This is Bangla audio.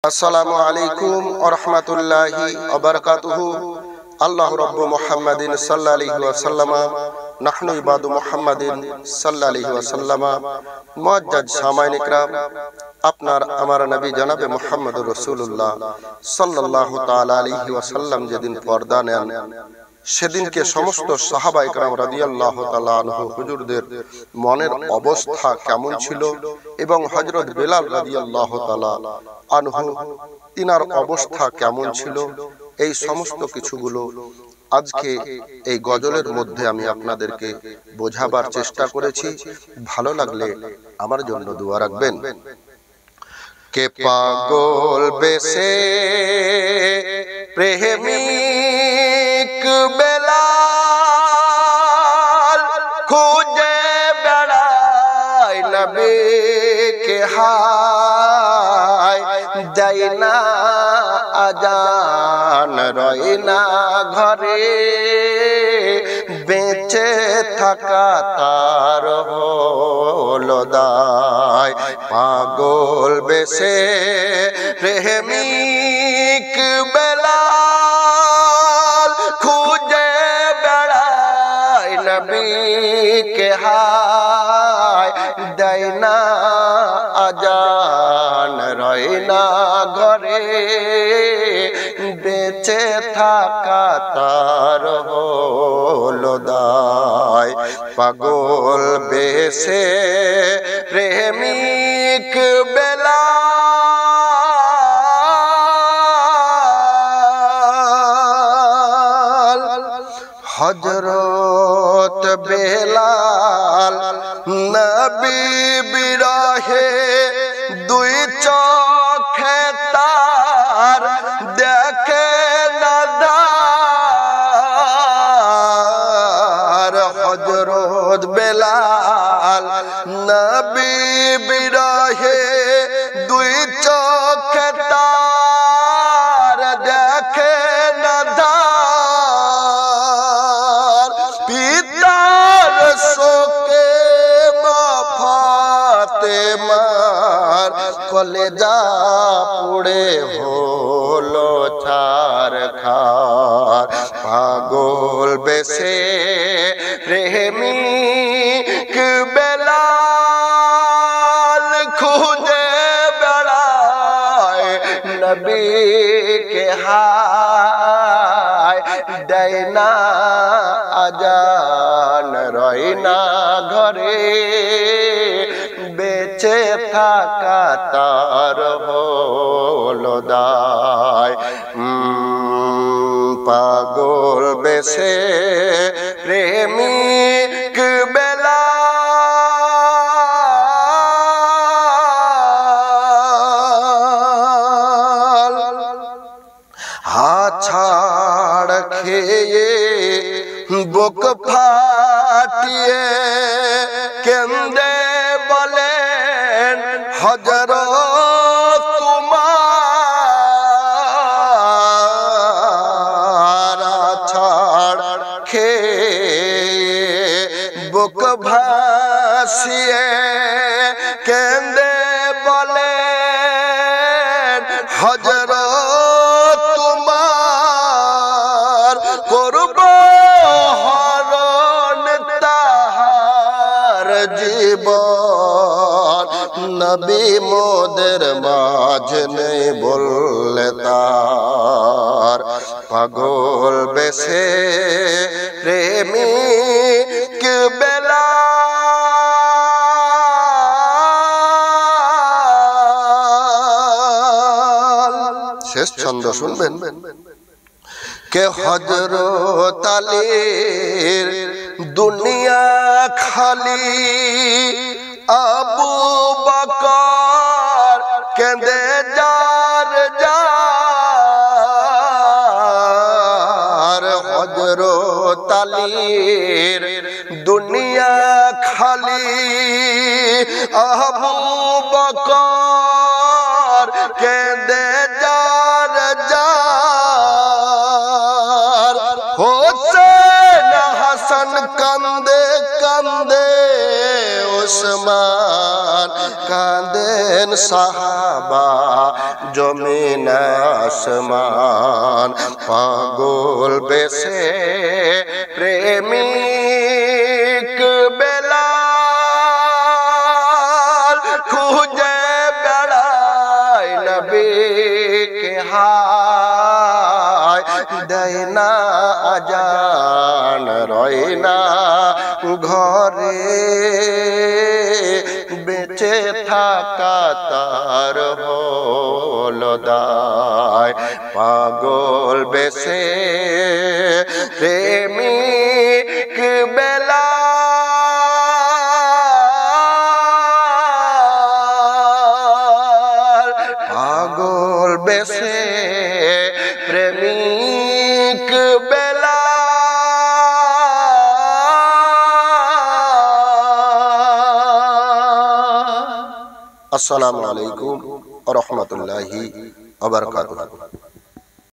আসসালামু আলাইকুম ওয়া রাহমাতুল্লাহি ওয়া বারাকাতুহু। আল্লাহু রাব্বু মুহাম্মাদিন সাল্লাল্লাহু আলাইহি ওয়া সাল্লামা নাহনু ইবাদু মুহাম্মাদিন সাল্লাল্লাহু আলাইহি ওয়া সাল্লামা। মুআজ্জাজ সামাইন ইকরাম, আপনার আমার নবী জনাবে মুহাম্মদুর রাসূলুল্লাহ সাল্লাল্লাহু তাআলা আলাইহি ওয়া সাল্লাম যেদিন পর্দা নেন, সেদিনকে সমস্ত সাহাবা ইকরাম রাদিয়াল্লাহু তাআলা আনহু হুজুরদের মনের অবস্থা কেমন ছিল এবং হযরত বেলাল রাদিয়াল্লাহু তাআলা আনহু তিনার অবস্থা কেমন ছিল, এই সমস্ত কিছুগুলো আজকে এই গজলের মধ্যে আমি আপনাদেরকে বোঝাবার চেষ্টা করেছি। ভালো লাগলে আমার জন্য দোয়া রাখবেন। কে পাগল বেশে প্রেমিক বেলাল খুঁজে বেড়ায় নবী কে হায়, যাই না আজান রয় না ঘরে, বেঁচে থাকা তার হলো দায়। পাগল বেশে প্রেমিক বেলাল খুঁজে বেড়ায় নবী কে হায়, দেয় না আজান রয় না ঘরে, বেঁচে থাকা তার হলো দায়। পাগল বেশে প্রেমিক বেলাল, হযরত বেলাল নবী বিরহে দুই চোখে তার দেখে না দার। হযরত বেলাল নবী বিরহে দুই চোখে তার দেখে না দার। পিতার শোকে মা ফাতেমার কলেজা পুড়ে হলো ছারখার। পাগল বেশে প্রেমিক বেলাল খুঁজে বেড়ায় নবী কে হায়, দেয় না আজান রয় না ঘরে, বেঁচে থাকা তার হলো দায়। পাগল বেশে প্রেমিক বেলাল, হাছাড় খেয়ে বুক ফাটিয়ে কেন্দে বলেন হযরত তোমার, ছাড় খেয়ে বুক ভাসিয়ে কেন্দে বলেন হযরত তোমার, করব হরণ তাহার জীবন, নবী মোদের মাঝ নেই বললে তার। পাগল বেশে প্রেমিক বেলাল। শেষ ছন্দ শুনবেন। কে হযরত আলীর দুনিয়া খালি, আবু বকর কেঁদে যার যার। হযরত আলীর দুনিয়া খালি, আবু বকর কেঁদে যার যার। হোসেন হাসান কান্দে কান্দে, ওসমান কাঁদেন সাহাবা জমে আসমান পাগল বেশে প্রেমিক বেলাল খুঁজে বেড়ায় নবীকে হায় দেয় না আজান রয় না ঘরে বেঁচে থাকা তার হলো দায় পাগল বেশে প্রেমিক বেলাল পাগল বেশে প্রেমিক বেলাল। আসসালামু আলাইকুম ওয়া রাহমাতুল্লাহি ওয়া বারাকাতুহু।